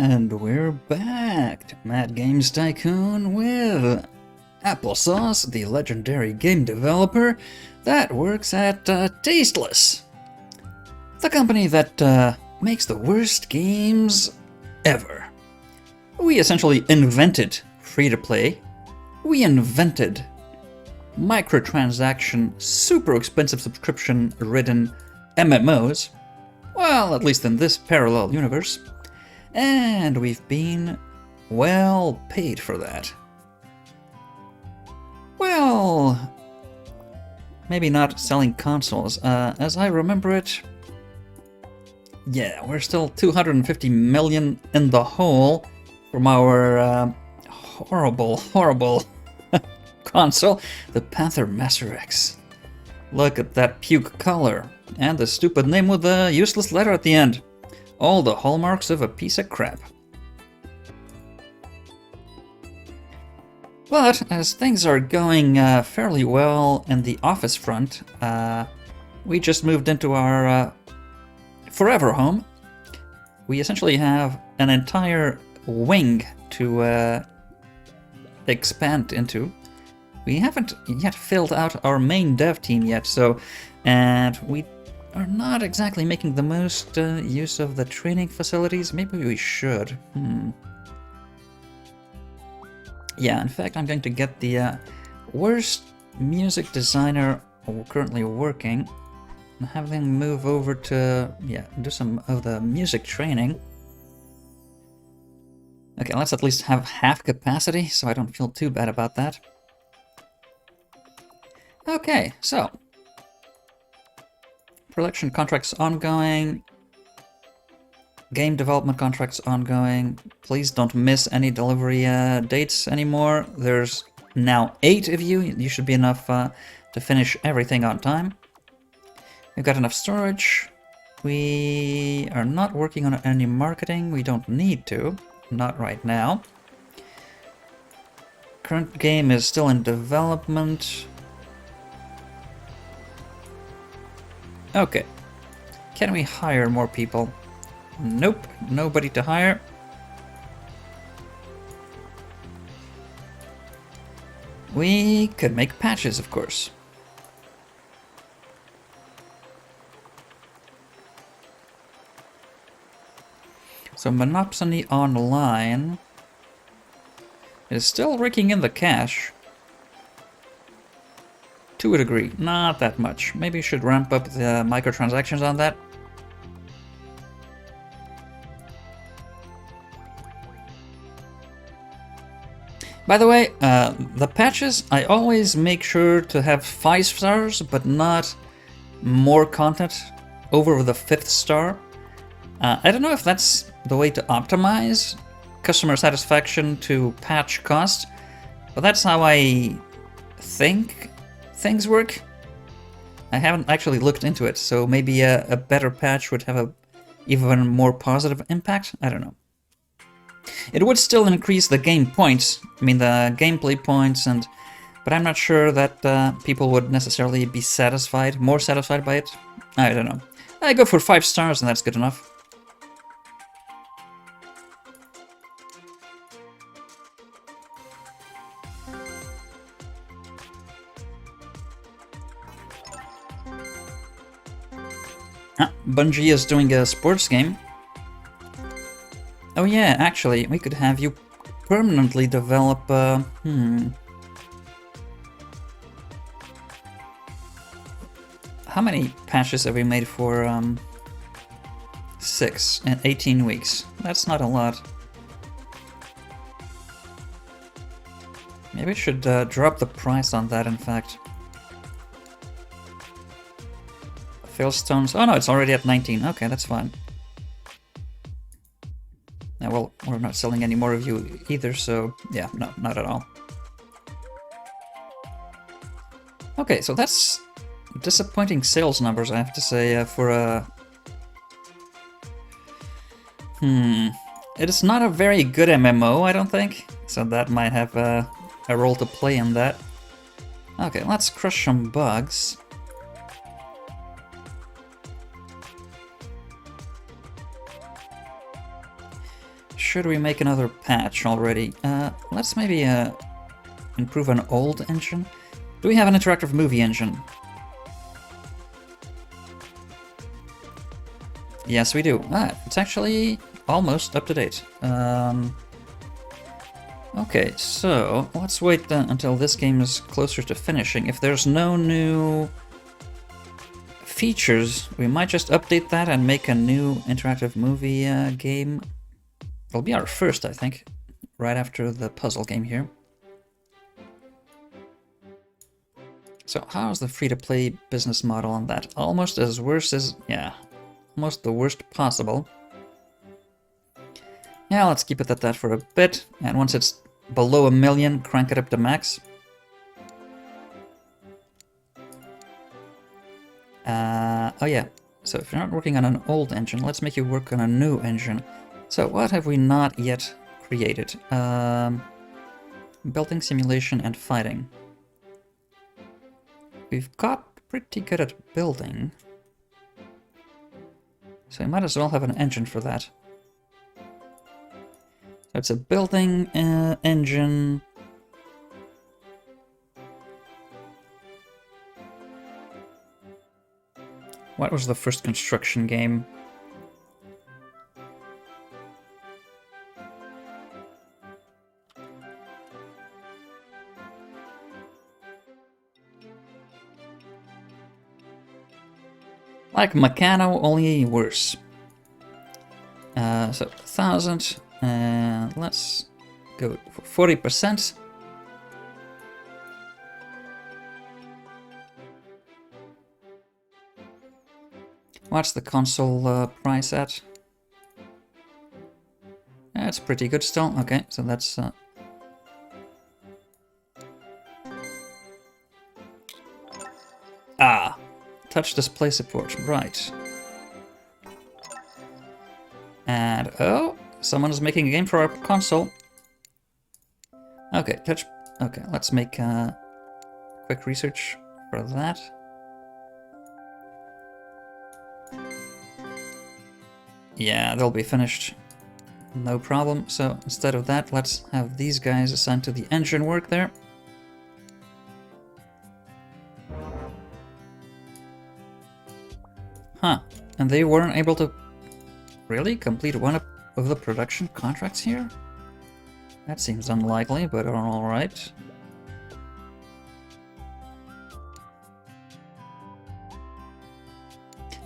And we're back to Mad Games Tycoon with Applesauce, the legendary game developer that works at Tasteless, the company that makes the worst games ever. We essentially invented free-to-play. We invented microtransaction, super expensive subscription-ridden MMOs. Well, at least in this parallel universe. And we've been well paid for that. Well, maybe not selling consoles. As I remember it, yeah, we're still 250 million in the hole from our horrible console, the Panther Master X. Look at that puke color, and the stupid name with the useless letter at the end. All the hallmarks of a piece of crap. But as things are going fairly well in the office front, we just moved into our forever home. We essentially have an entire wing to expand into. We haven't yet filled out our main dev team yet, and we are not exactly making the most use of the training facilities. Maybe we should. Yeah, in fact, I'm going to get the worst music designer currently working and have them move over to, do some of the music training. Okay, let's at least have half capacity, so I don't feel too bad about that. Okay, so production contracts ongoing, game development contracts ongoing. Please don't miss any delivery dates anymore. There's now 8 of you. You should be enough to finish everything on time. We've got enough storage. We are not working on any marketing. We don't need to. Not right now. Current game is still in development. Okay. Can we hire more people? Nope, nobody to hire. We could make patches, of course. So Monopsony Online is still raking in the cash. To a degree, not that much. Maybe you should ramp up the microtransactions on that. By the way, the patches, I always make sure to have 5 stars, but not more content over the 5th star. I don't know if that's the way to optimize customer satisfaction to patch cost, but that's how I think things work. I haven't actually looked into it, so maybe a better patch would have a even more positive impact. I don't know. It would still increase the game points, I mean the gameplay points, but I'm not sure that people would necessarily be satisfied, more satisfied by it. I don't know. I go for 5 stars and that's good enough. Bungie is doing a sports game. Oh yeah, actually, we could have you permanently develop, How many patches have we made for, 6 in 18 weeks? That's not a lot. Maybe we should drop the price on that, in fact. Failstones. Oh no, it's already at 19. Okay, that's fine. Now, well, we're not selling any more of you either, so yeah, no, not at all. Okay, so that's disappointing sales numbers, I have to say, for a... It is not a very good MMO, I don't think, so that might have a role to play in that. Okay, let's crush some bugs. should we make another patch already? Let's maybe improve an old engine. Do we have an interactive movie engine? Yes, we do. It's actually almost up to date. Okay, so let's wait until this game is closer to finishing. If there's no new features, we might just update that and make a new interactive movie game. It'll be our first, I think, right after the puzzle game here. So how's the free-to-play business model on that? Almost as worse as... yeah, almost the worst possible. Yeah, let's keep it at that for a bit, and once it's below 1 million, crank it up to max. Oh yeah, so if you're not working on an old engine, let's make you work on a new engine. So what have we not yet created? Building, simulation, and fighting. We've got pretty good at building, so we might as well have an engine for that. So it's a building engine. What was the first construction game? Like Meccano, only worse. So 1,000, and let's go for 40%. What's the console price at? Yeah, it's pretty good still. Okay, so that's... touch display support, right. And, oh, someone is making a game for our console. Okay, touch... okay, let's make quick research for that. Yeah, they'll be finished. No problem. So instead of that, let's have these guys assigned to the engine work there. Huh. And they weren't able to really complete one of the production contracts here? That seems unlikely, but alright.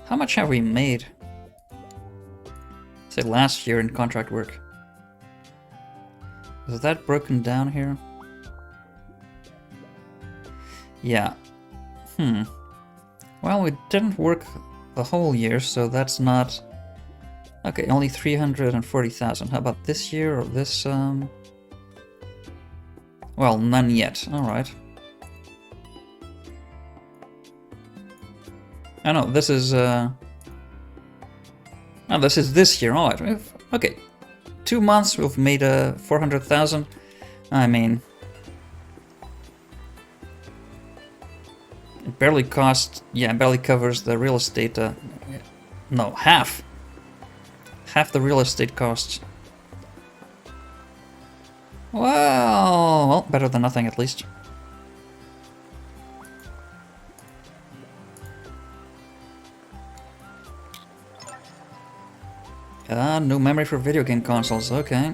How much have we made? Say last year in contract work. Is that broken down here? Yeah. Well, we didn't work the whole year, so that's not... okay, only 340,000. How about this year or this, well, none yet. Alright. Oh no, this is, oh, this is this year. Alright. Okay. 2 months, we've made 400,000. I mean... it barely costs... yeah, it barely covers the real estate, no, half. Half the real estate costs. Well, better than nothing at least. No memory for video game consoles, okay.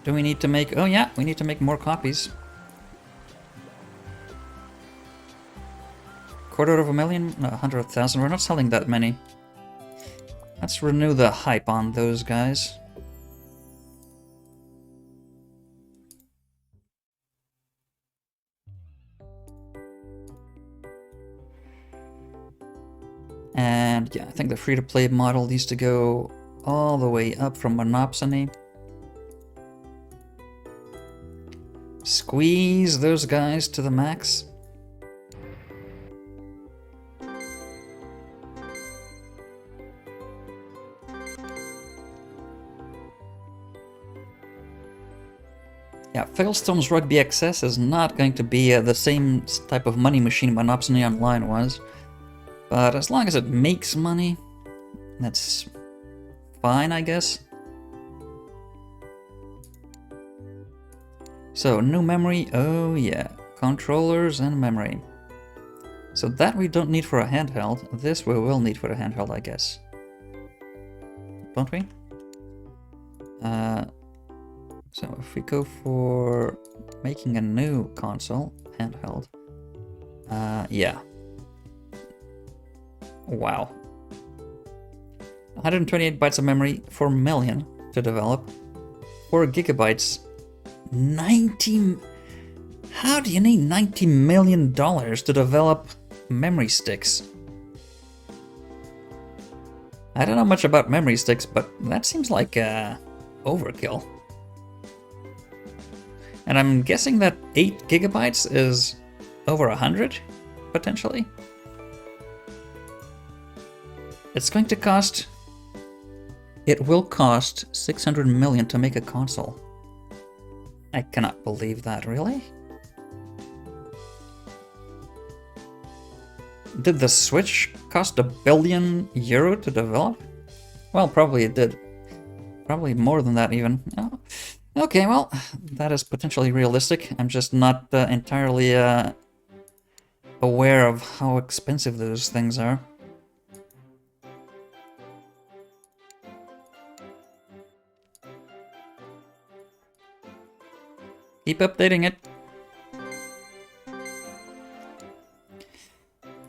Do we need to make... oh yeah, we need to make more copies. 250,000? No, 100,000. We're not selling that many. Let's renew the hype on those guys. And yeah, I think the free-to-play model needs to go all the way up from Monopsony. Squeeze those guys to the max. Yeah, Philstone's Rugby XS is not going to be the same type of money machine Monopsony Online was. But as long as it makes money, That's fine, I guess. So, new memory, oh yeah, controllers and memory. So that we don't need for a handheld, this we will need for a handheld, I guess. Don't we? So if we go for making a new console, handheld, yeah. Wow. 128 bytes of memory, 4 million to develop. 4 gigabytes, 90... How do you need $90 million to develop memory sticks? I don't know much about memory sticks, but that seems like overkill. And I'm guessing that 8 gigabytes is over 100, potentially. It's going to cost... It will cost 600 million to make a console. I cannot believe that, really? Did the Switch cost €1 billion to develop? Well, probably it did. Probably more than that, even. Oh. Okay, well, that is potentially realistic. I'm just not entirely aware of how expensive those things are. Keep updating it.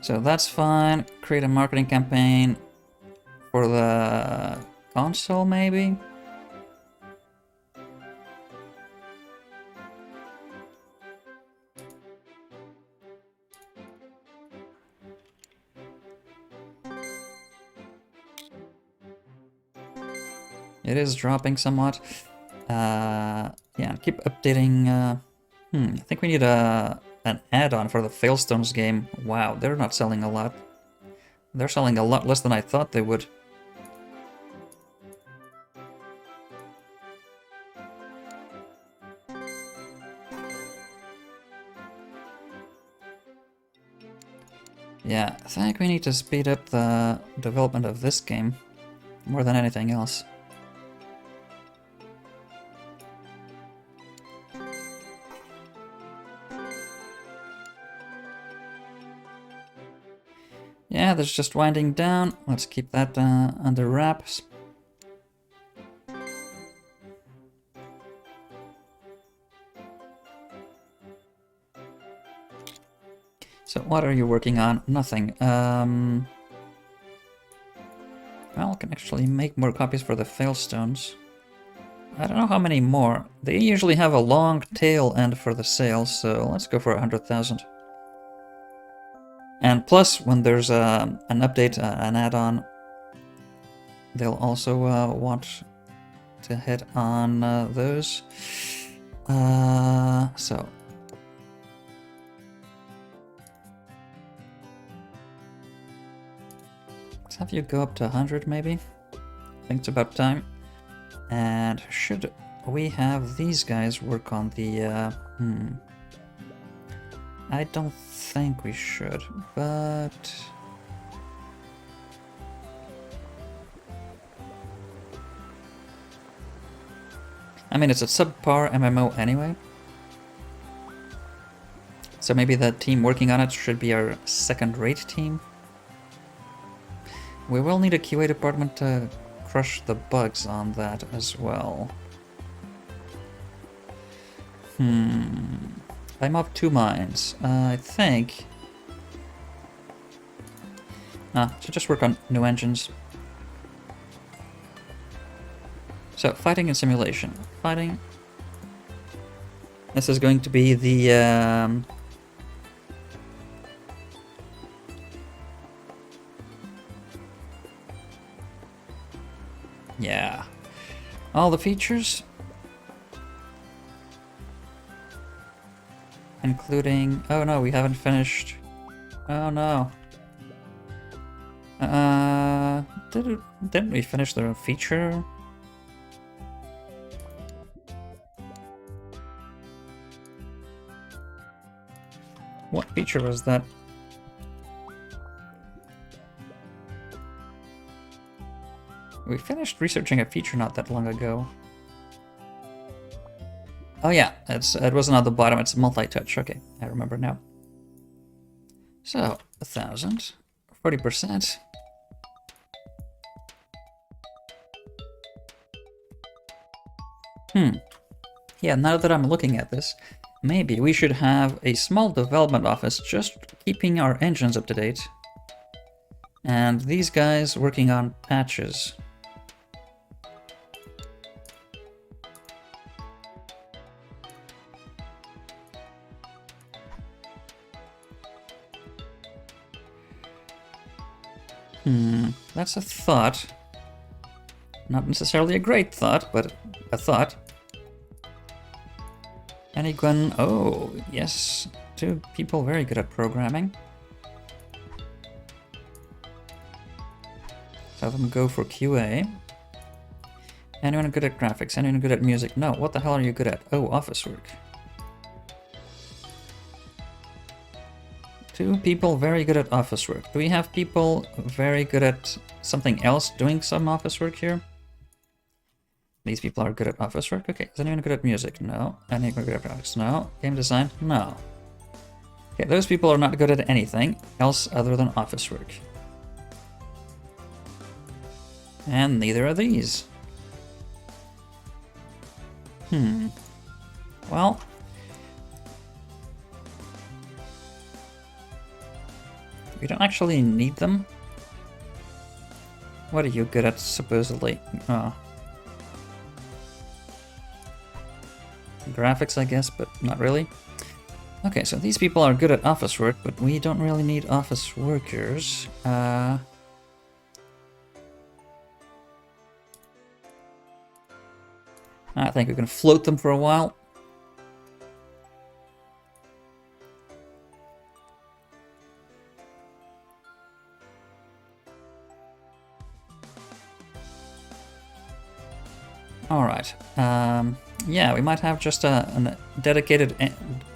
So that's fine. Create a marketing campaign for the console, maybe? It is dropping somewhat. Yeah, keep updating. I think we need an add-on for the Failstones game. Wow, they're not selling a lot. They're selling a lot less than I thought they would. Yeah, I think we need to speed up the development of this game more than anything else. Yeah, that's just winding down. Let's keep that under wraps. So what are you working on? Nothing. Well, I can actually make more copies for the Failstones. I don't know how many more. They usually have a long tail end for the sales, so let's go for 100,000. And plus, when there's an update, an add-on, they'll also want to hit on those. So let's have you go up to 100, maybe. I think it's about time. And should we have these guys work on the... I don't think we should, but... I mean, it's a subpar MMO anyway. So maybe the team working on it should be our second-rate team. We will need a QA department to crush the bugs on that as well. I'm of two minds. I think... should just work on new engines. So, fighting and simulation. Fighting. This is going to be the... Yeah. All the features. Including... Oh no, we haven't finished. Oh no. Didn't we finish the feature? What feature was that? We finished researching a feature not that long ago. Oh yeah, it wasn't on the bottom, it's multi-touch. Okay, I remember now. So, 1,000, 40%. Yeah, now that I'm looking at this, maybe we should have a small development office just keeping our engines up to date. And these guys working on patches. That's a thought. Not necessarily a great thought, but a thought. Anyone? Oh, yes. 2 people very good at programming. So have them go for QA. Anyone good at graphics? Anyone good at music? No. What the hell are you good at? Oh, office work. 2 people very good at office work. Do we have people very good at something else doing some office work here? These people are good at office work? Okay, is anyone good at music? No. Anyone good at graphics? No. Game design? No. Okay, those people are not good at anything else other than office work. And neither are these. Well... we don't actually need them. What are you good at, supposedly? Oh. Graphics, I guess, but not really. Okay, so these people are good at office work, but we don't really need office workers. I think we can float them for a while. Alright. Yeah, we might have just a dedicated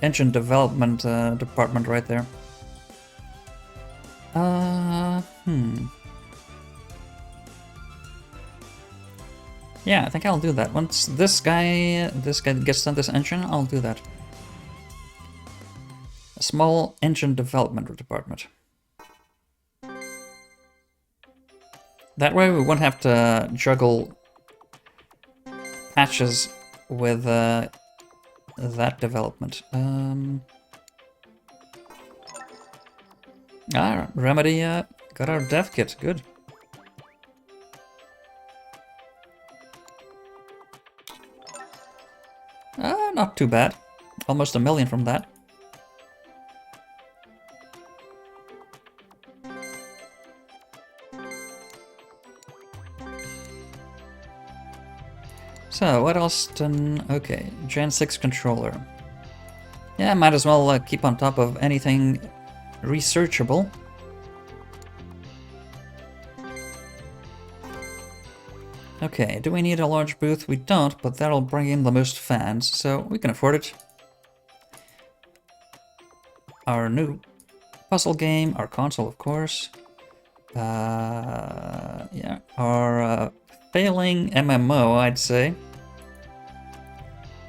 engine development department right there. Yeah, I think I'll do that. Once this guy gets done this engine, I'll do that. A small engine development department. That way we won't have to juggle patches with that development. Remedy got our dev kit. Good. Not too bad. Almost 1 million from that. So, what else done? Okay, Gen 6 controller. Yeah, might as well keep on top of anything researchable. Okay, do we need a large booth? We don't, but that'll bring in the most fans, so we can afford it. Our new puzzle game, our console, of course. Yeah, our failing MMO, I'd say.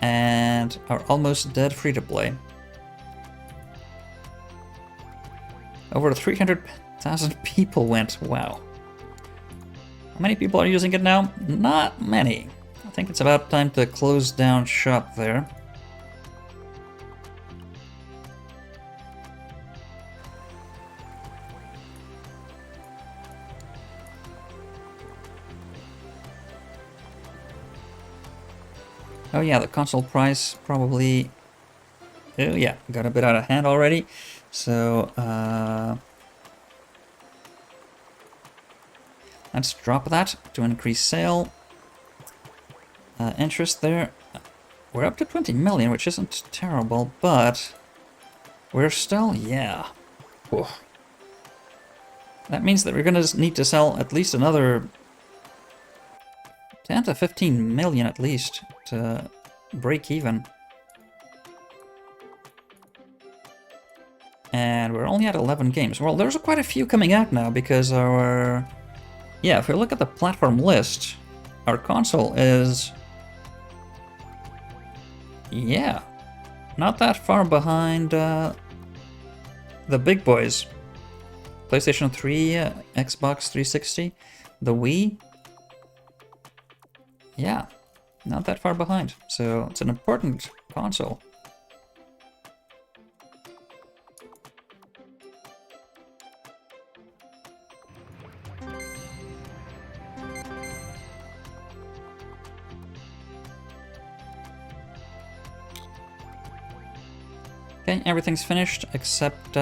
And our almost dead free-to-play. Over 300,000 people went, wow. How many people are using it now? Not many. I think it's about time to close down shop there. Oh yeah, the console price probably... oh yeah, got a bit out of hand already. So, let's drop that to increase sale. Interest there. We're up to 20 million, which isn't terrible, but we're still, yeah. Whoa. That means that we're gonna need to sell at least another 10 to 15 million at least to break even. And we're only at 11 games. Well, there's quite a few coming out now because our Yeah, if we look at the platform list, our console is... yeah, not that far behind the big boys. PlayStation 3, Xbox 360, the Wii. Yeah, not that far behind. So it's an important console. Okay, everything's finished except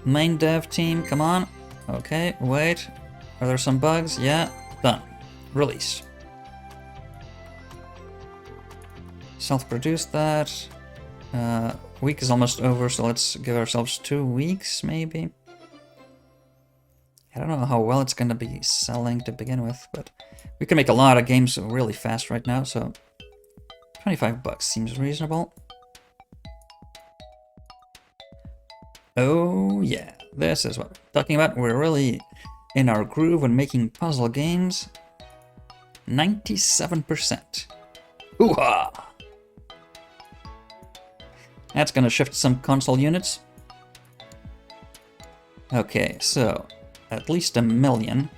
main dev team, come on. Okay, wait. Are there some bugs? Yeah, done. Release. Self-produced that. Week is almost over, so let's give ourselves 2 weeks, maybe. I don't know how well it's gonna be selling to begin with, but we can make a lot of games really fast right now, so $25 seems reasonable. Oh yeah, this is what we're talking about. We're really in our groove when making puzzle games. 97%. Hoo-ha! That's gonna shift some console units. Okay, so at least 1 million.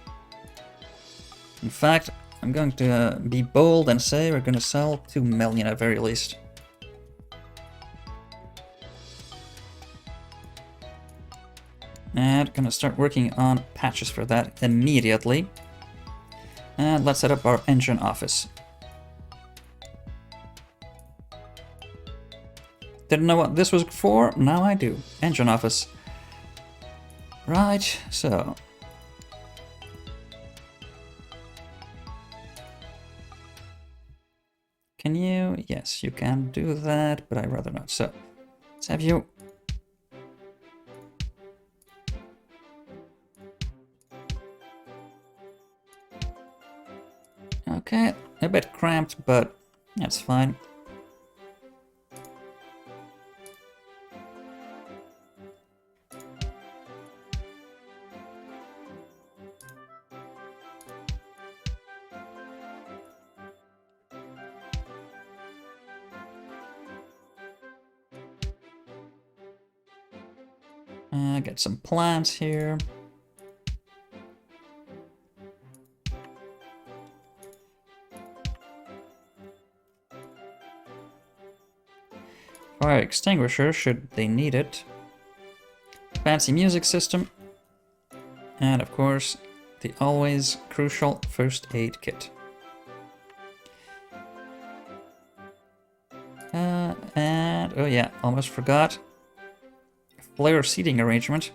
In fact, I'm going to be bold and say we're gonna sell 2 million at very least. And gonna start working on patches for that immediately. And let's set up our engine office. Didn't know what this was for, now I do. Engine office. Right, so. Can you? Yes, you can do that, but I'd rather not. So, let's have you. Okay, a bit cramped, but that's fine. Get some plants here. Fire extinguisher, should they need it. Fancy music system. And of course, the always crucial first aid kit. And, oh yeah, almost forgot. Flare seating arrangement.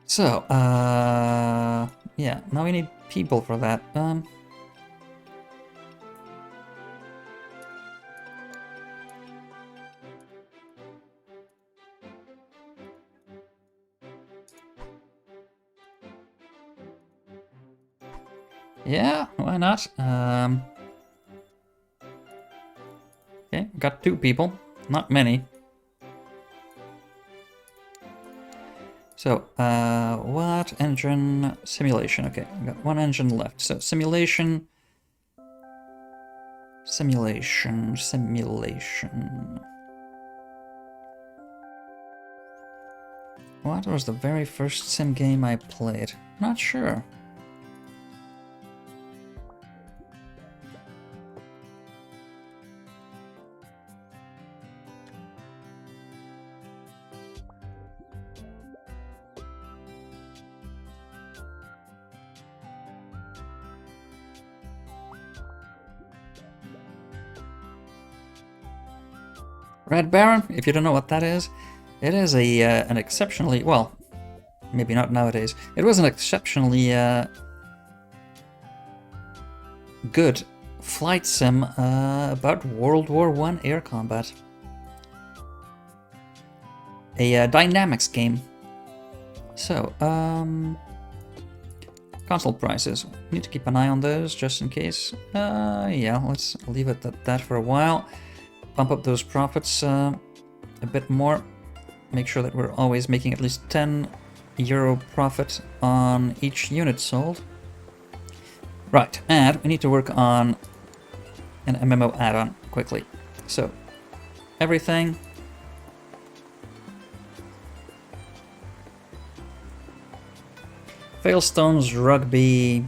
So, yeah, now we need people for that. Yeah, why not? Okay, got 2 people, not many. So, what engine simulation? Okay, we got 1 engine left. So, simulation. What was the very first sim game I played? Not sure. Red Baron, if you don't know what that is, it is an exceptionally, well, maybe not nowadays, it was an exceptionally good flight sim about World War I air combat. A dynamics game. So, Console prices. Need to keep an eye on those just in case. Yeah, let's leave it at that for a while. Pump up those profits a bit more. Make sure that we're always making at least 10 euro profit on each unit sold. Right, and we need to work on an MMO add-on quickly. So, everything. Failstones Rugby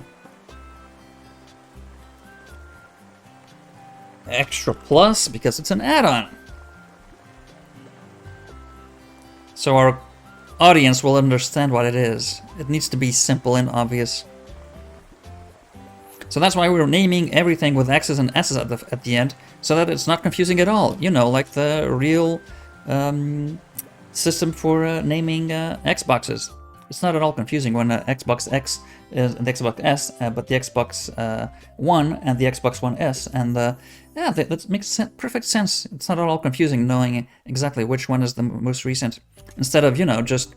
Extra Plus because it's an add-on. So our audience will understand what it is. It needs to be simple and obvious. So that's why we're naming everything with X's and S's at the end, so that it's not confusing at all. You know, like the real system for naming Xboxes. It's not at all confusing when Xbox X is the Xbox S, but the Xbox One and the Xbox One S, and yeah, that makes perfect sense. It's not at all confusing knowing exactly which one is the most recent, instead of, you know, just,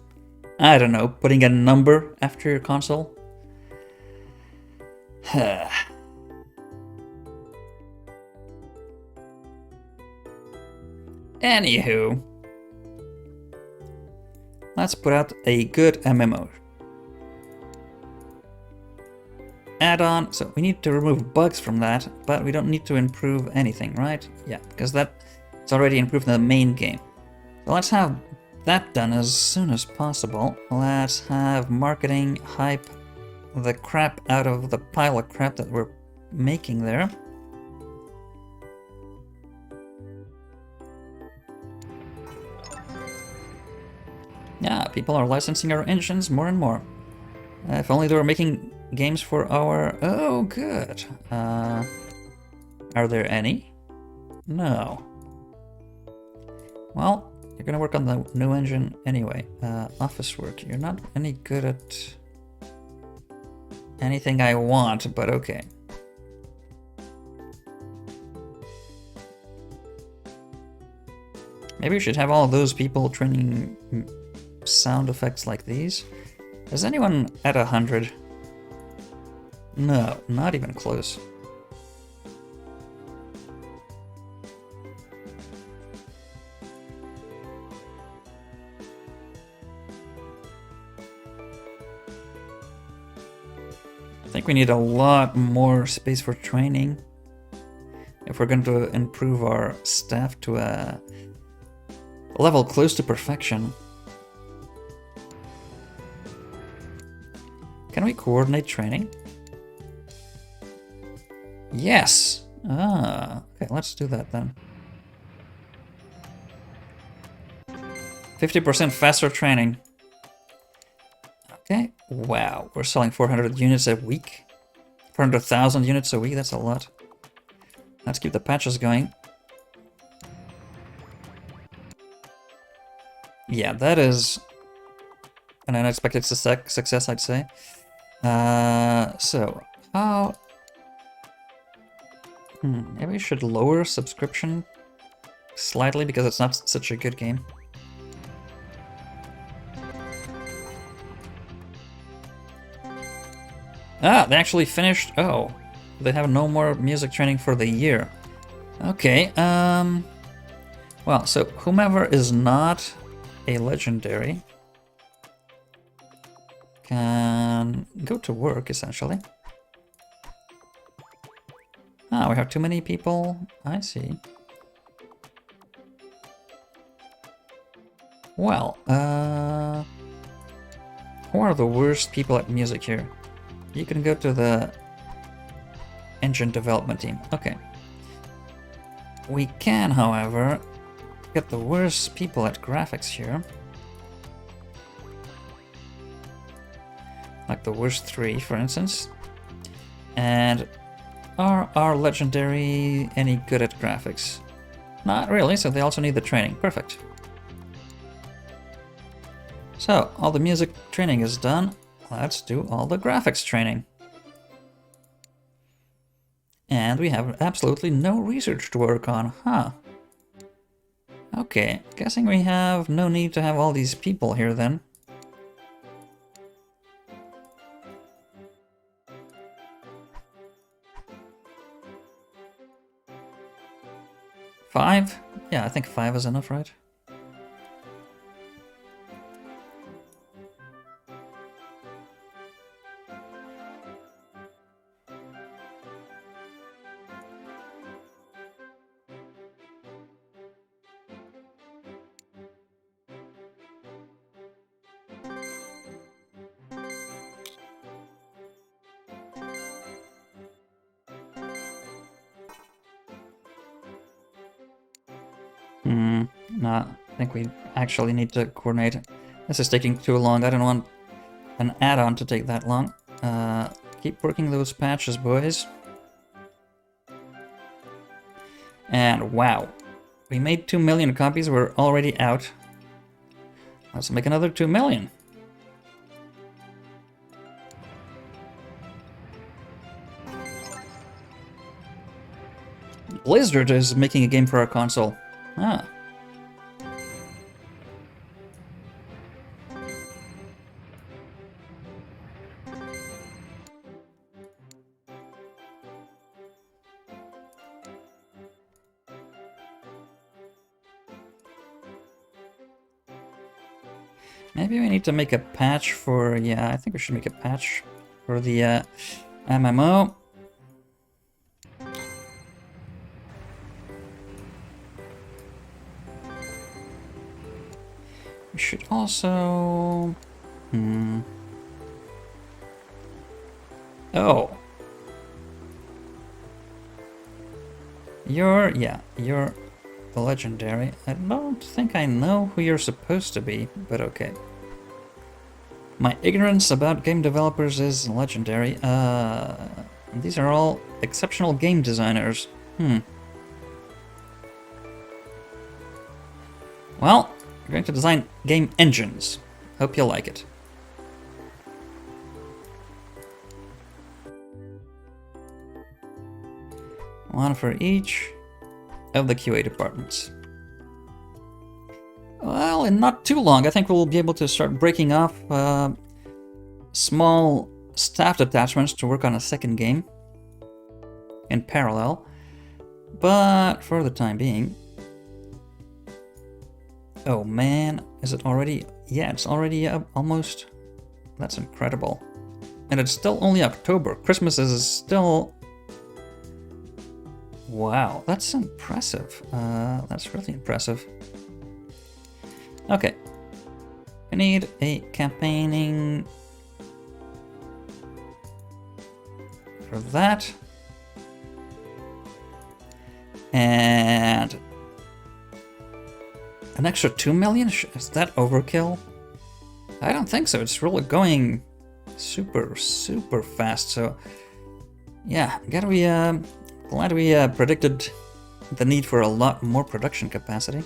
I don't know, putting a number after your console. Anywho, let's put out a good MMO add-on. So we need to remove bugs from that, but we don't need to improve anything, right? Yeah, because it's already improved in the main game. So let's have that done as soon as possible. Let's have marketing hype the crap out of the pile of crap that we're making there. Yeah, people are licensing our engines more and more. If only they were making games for our... Oh, good. Are there any? No. Well, you're gonna work on the new engine anyway. Office work. You're not any good at anything I want, but okay. Maybe we should have all of those people training sound effects like these. Is anyone at 100? No, not even close. I think we need a lot more space for training if we're going to improve our staff to a level close to perfection. Can we coordinate training? Yes! Ah, okay, let's do that then. 50% faster training. Okay, wow, we're selling 400 units a week. 400,000 units a week, that's a lot. Let's keep the patches going. Yeah, that is an unexpected success, I'd say. So, how... maybe we should lower subscription slightly because it's not such a good game. Ah, they actually finished. Oh, they have no more music training for the year. Okay, well, so whomever is not a legendary can go to work, essentially. Ah, we have too many people. I see. Well, who are the worst people at music here? You can go to the engine development team. Okay. We can, however, get the worst people at graphics here. Like the worst 3, for instance. And are our legendary any good at graphics? Not really, so they also need the training. Perfect. So, all the music training is done. Let's do all the graphics training. And we have absolutely no research to work on, huh? Okay, guessing we have no need to have all these people here then. 5? Yeah, I think 5 is enough, right? No, I think we actually need to coordinate. This is taking too long. I don't want an add-on to take that long. Keep working those patches, boys. And wow, we made 2 million copies. We're already out. Let's make another 2 million. Blizzard is making a game for our console. Ah. Maybe we need to make a patch for... Yeah, I think we should make a patch for the MMO. We should also... Oh. You're the legendary. I don't think I know who you're supposed to be, but okay. My ignorance about game developers is legendary. These are all exceptional game designers. Well, we're going to design game engines. Hope you like it. One for each of the QA departments. Well, in not too long, I think we'll be able to start breaking off small staff detachments to work on a second game in parallel. But for the time being... Oh man, is it already? Yeah, it's already almost... That's incredible. And it's still only October. Christmas is still... Wow, that's impressive. That's really impressive. Okay. I need a campaigning for that. And an extra 2 million? Is that overkill? I don't think so. It's really going super fast. So yeah, glad we predicted the need for a lot more production capacity.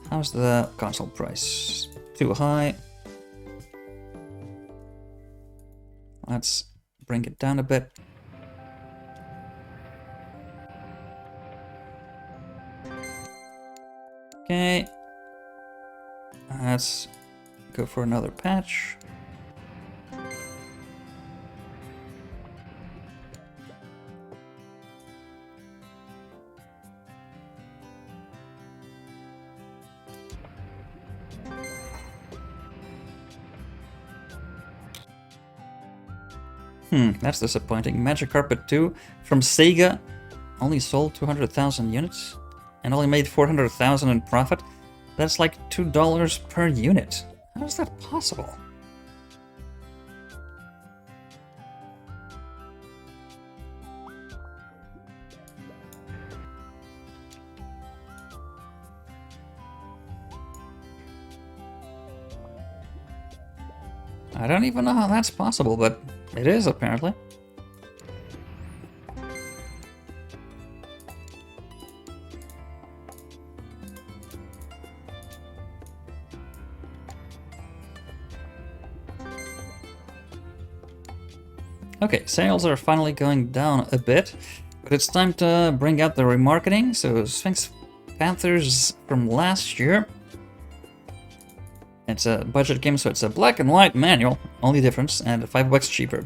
How's the console price? Too high. Let's bring it down a bit. Okay. Let's go for another patch. That's disappointing. Magic Carpet 2 from Sega only sold 200,000 units and only made 400,000 in profit. That's like $2 per unit. How is that possible? I don't even know how that's possible, but it is apparently. Okay, sales are finally going down a bit, but it's time to bring out the remarketing. So Sphinx Panthers from last year. It's a budget game, so it's a black and white manual, only difference, and $5 cheaper.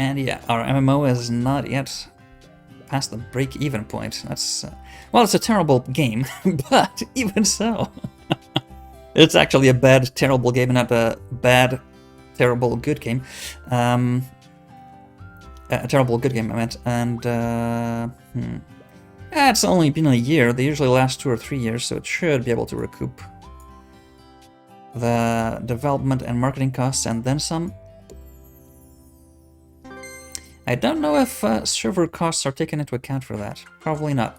And yeah, our MMO is not yet past the break-even point. That's, well, it's a terrible game, but even so. It's actually a bad, terrible game, not a bad, terrible, good game. A terrible, good game, I meant. And, it's only been a year. They usually last 2 or 3 years, so it should be able to recoup the development and marketing costs and then some. I don't know if server costs are taken into account for that. Probably not.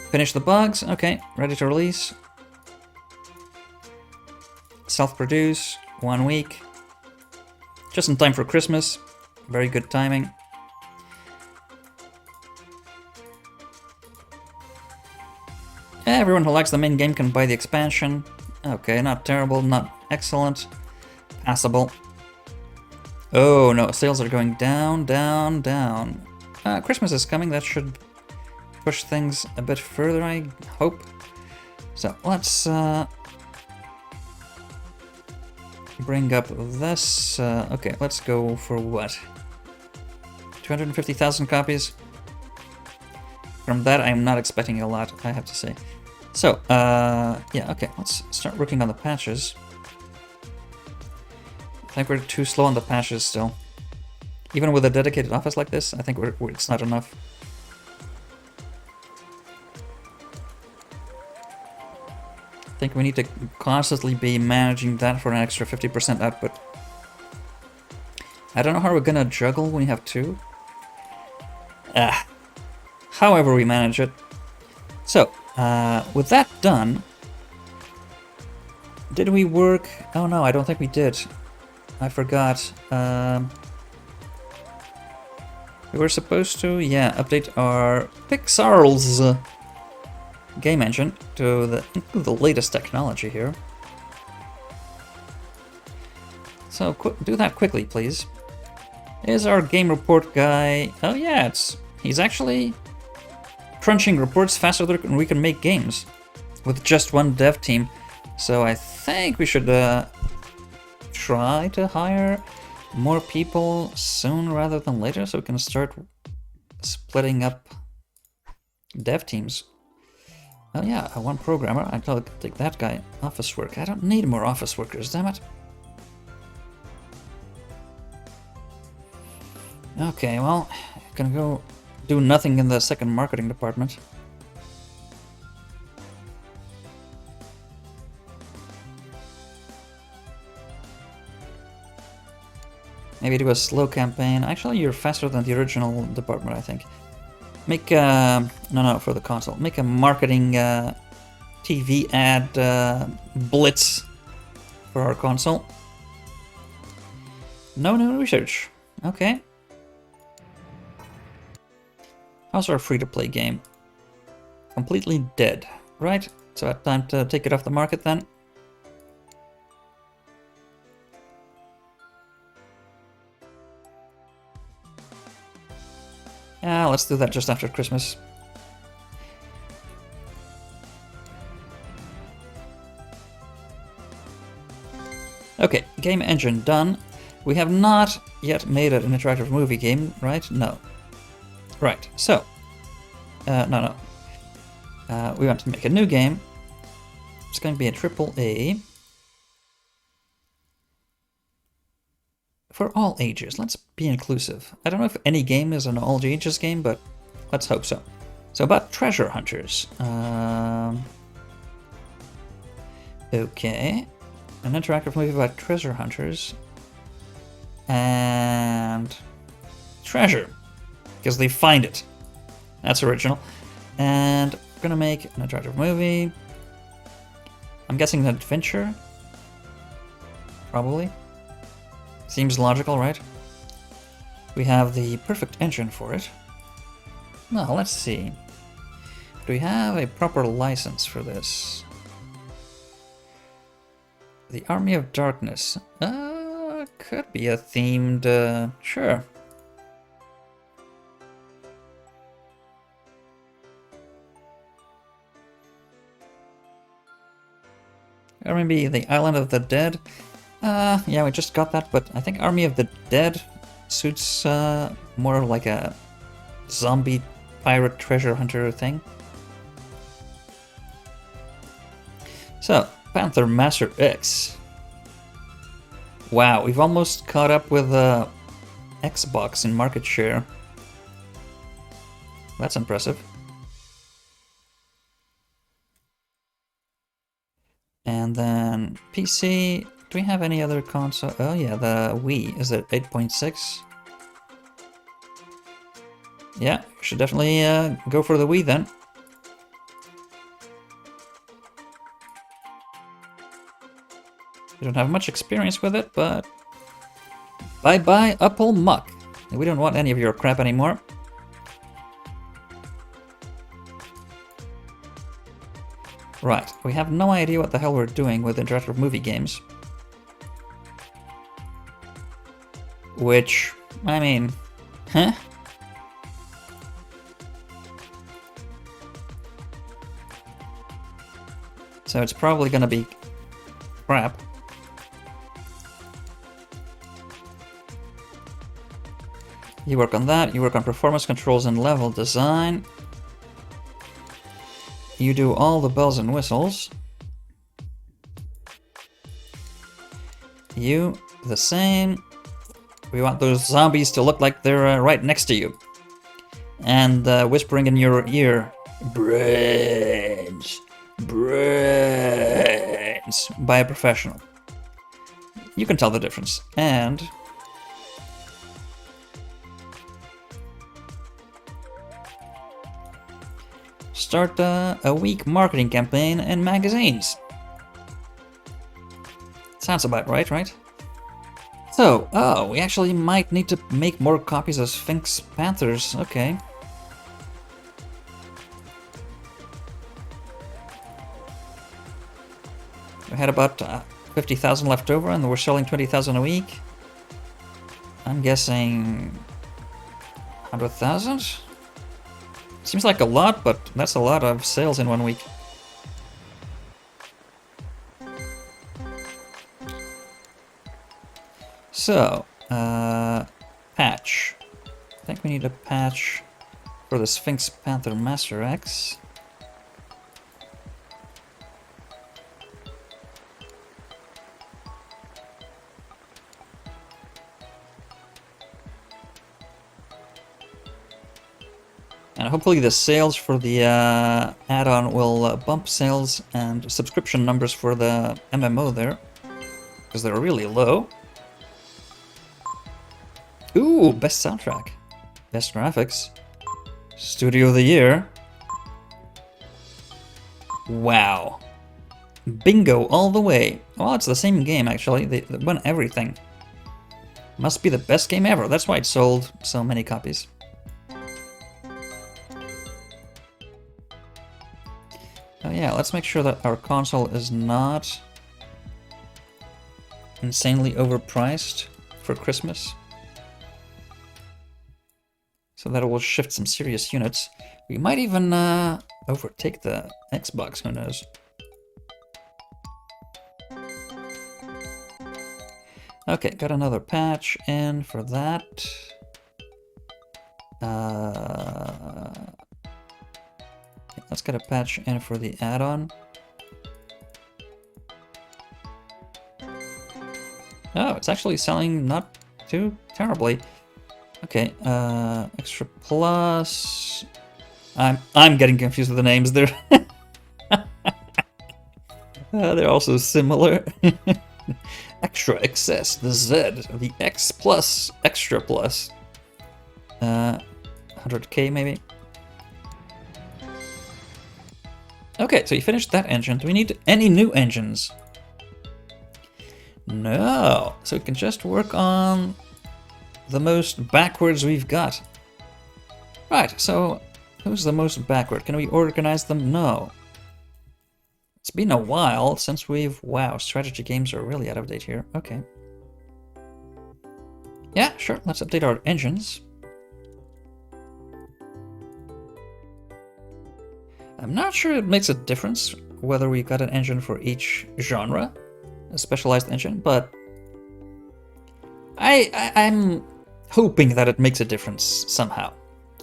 Finish the bugs. Okay, ready to release. Self-produce. 1 week. Just in time for Christmas. Very good timing. Everyone who likes the main game can buy the expansion. Okay, not terrible, not excellent. Passable. Oh no, sales are going down, down, down. Christmas is coming, that should push things a bit further, I hope. So let's bring up this. Okay, let's go for what? 250,000 copies? From that, I'm not expecting a lot, I have to say. So, yeah, okay, let's start working on the patches. I think we're too slow on the patches still. Even with a dedicated office like this, I think it's not enough. I think we need to constantly be managing that for an extra 50% output. I don't know how we're gonna juggle when you have 2. However we manage it. So, with that done, did we work? Oh no, I don't think we did. I forgot. We were supposed to, yeah, update our Pixar's game engine to the latest technology here. So do that quickly, please. Is our game report guy? Oh yeah, he's actually crunching reports faster than we can make games with just 1 dev team. So I think we should try to hire more people soon rather than later, so we can start splitting up dev teams. Oh yeah, 1 programmer. I'll take that guy. Office work. I don't need more office workers, damn it. Okay, well, gonna go do nothing in the second marketing department. Maybe do a slow campaign. Actually, you're faster than the original department, I think. Make no, for the console. Make a marketing TV ad blitz for our console. No new research. Okay. How's our free-to-play game? Completely dead, right? So time to take it off the market then. Yeah, let's do that just after Christmas. Okay, game engine done. We have not yet made an interactive movie game, right? No. Right, so, no. We want to make a new game. It's going to be a AAA. For all ages, let's be inclusive. I don't know if any game is an all ages game, but let's hope so. So about treasure hunters. Okay, an interactive movie about treasure hunters. And treasure. Because they find it. That's original. And we're gonna make an attractive movie. I'm guessing an adventure. Probably. Seems logical, right? We have the perfect engine for it. Well, let's see. Do we have a proper license for this? The Army of Darkness. Could be a themed, sure. Or maybe the Island of the Dead. Yeah, we just got that, but I think Army of the Dead suits more like a zombie pirate treasure hunter thing. So, Panther Master X. Wow, we've almost caught up with Xbox in market share. That's impressive. And then PC, do we have any other console? Oh yeah, the Wii, is it 8.6? Yeah, should definitely go for the Wii then. We don't have much experience with it, but bye-bye Apple Muck. We don't want any of your crap anymore. Right, we have no idea what the hell we're doing with interactive movie games. Which, I mean, huh? So it's probably gonna be crap. You work on that, you work on performance controls and level design. You do all the bells and whistles. You, the same. We want those zombies to look like they're right next to you. And whispering in your ear, brains, brains, by a professional. You can tell the difference. And start a week marketing campaign in magazines. Sounds about right? So, oh, we actually might need to make more copies of Sphinx Panthers. Okay. We had about 50,000 left over and we're selling 20,000 a week. I'm guessing 100,000? Seems like a lot, but that's a lot of sales in 1 week. So, patch. I think we need a patch for the Sphinx Panther Master X. And hopefully the sales for the add-on will bump sales and subscription numbers for the MMO there, because they're really low. Ooh, best soundtrack. Best graphics. Studio of the Year. Wow. Bingo all the way. Well, it's the same game actually. They won everything. Must be the best game ever. That's why it sold so many copies. Oh yeah, let's make sure that our console is not insanely overpriced for Christmas. So that it will shift some serious units. We might even overtake the Xbox, who knows. Okay, got another patch in for that. Let's get a patch in for the add-on. Oh, it's actually selling not too terribly. Okay, extra plus. I'm getting confused with the names. They're they're also similar. Extra excess, the Z, the X plus, extra plus. 100k maybe. Okay, so you finished that engine. Do we need any new engines? No. So we can just work on the most backwards we've got. Right, so who's the most backward? Can we organize them? No. It's been a while since we've... Wow, strategy games are really out of date here. Okay. Yeah, sure, let's update our engines. I'm not sure it makes a difference whether we got an engine for each genre, a specialized engine, but I'm hoping that it makes a difference somehow,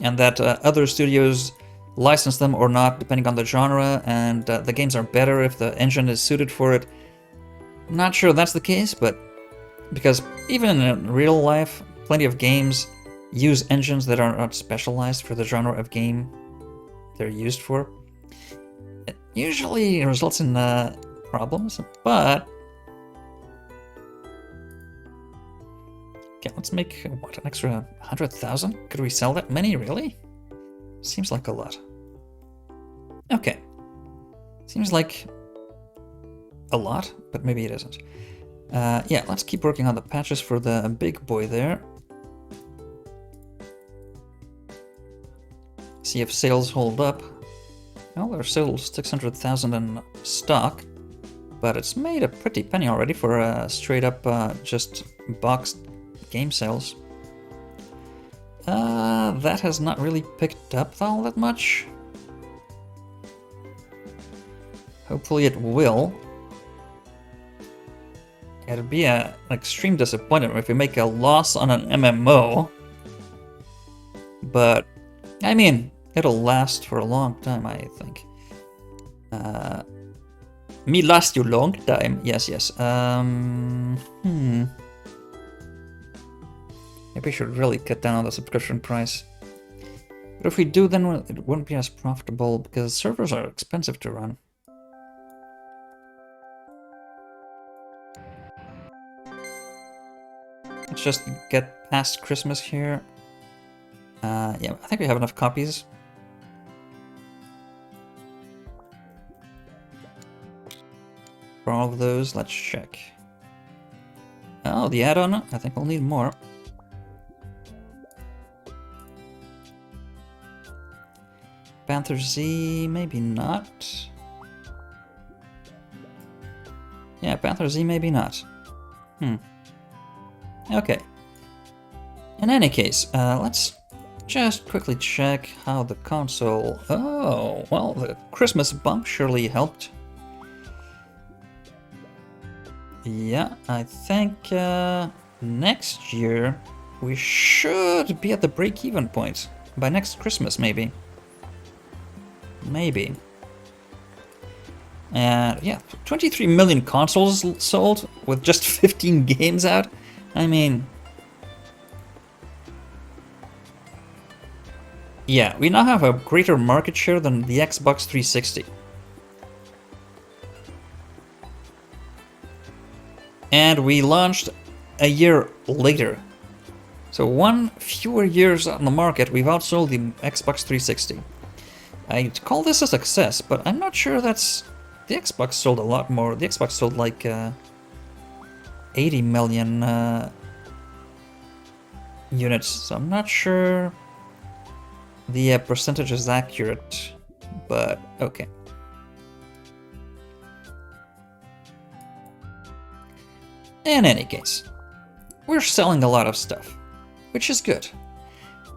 and that other studios license them or not, depending on the genre, and the games are better if the engine is suited for it. Not sure that's the case, but because even in real life, plenty of games use engines that are not specialized for the genre of game they're used for. It usually results in problems, but okay, let's make what, an extra 100,000? Could we sell that many, really? Seems like a lot. Okay. Seems like a lot, but maybe it isn't. Yeah, let's keep working on the patches for the big boy there. See if sales hold up. Well, there's still 600,000 in stock, but it's made a pretty penny already for a straight up just boxed game sales. That has not really picked up all that much. Hopefully it will. It'd be an extreme disappointment if we make a loss on an MMO. But, I mean, it'll last for a long time, I think. Me last you long time. Yes, yes. Maybe we should really cut down on the subscription price. But if we do, then it wouldn't be as profitable because servers are expensive to run. Let's just get past Christmas here. Yeah, I think we have enough copies. For all of those, let's check. Oh, the add-on, I think we'll need more. Panther Z, maybe not. Yeah, Panther Z, maybe not. Okay. In any case, let's just quickly check how the console... Oh, well, the Christmas bump surely helped. Yeah, I think next year we should be at the break-even point. By next Christmas, maybe. Maybe. And yeah, 23 million consoles sold with just 15 games out. I mean... Yeah, we now have a greater market share than the Xbox 360. And we launched a year later. So fewer years on the market, we've outsold the Xbox 360. I'd call this a success, but I'm not sure that's... The Xbox sold a lot more. The Xbox sold like 80 million units, so I'm not sure the percentage is accurate, but okay. In any case, we're selling a lot of stuff, which is good.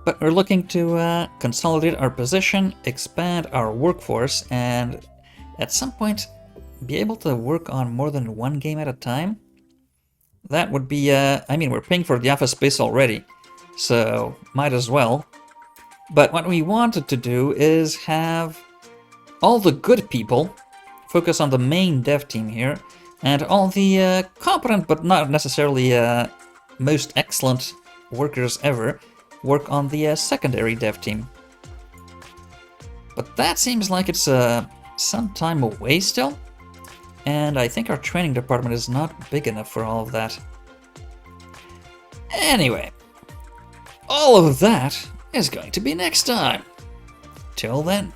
But we're looking to consolidate our position, expand our workforce, and at some point be able to work on more than one game at a time. That would be, I mean, we're paying for the office space already, so might as well. But what we wanted to do is have all the good people focus on the main dev team here, and all the competent but not necessarily most excellent workers ever work on the secondary dev team. But that seems like it's some time away still, and I think our training department is not big enough for all of that. Anyway, all of that is going to be next time. Till then.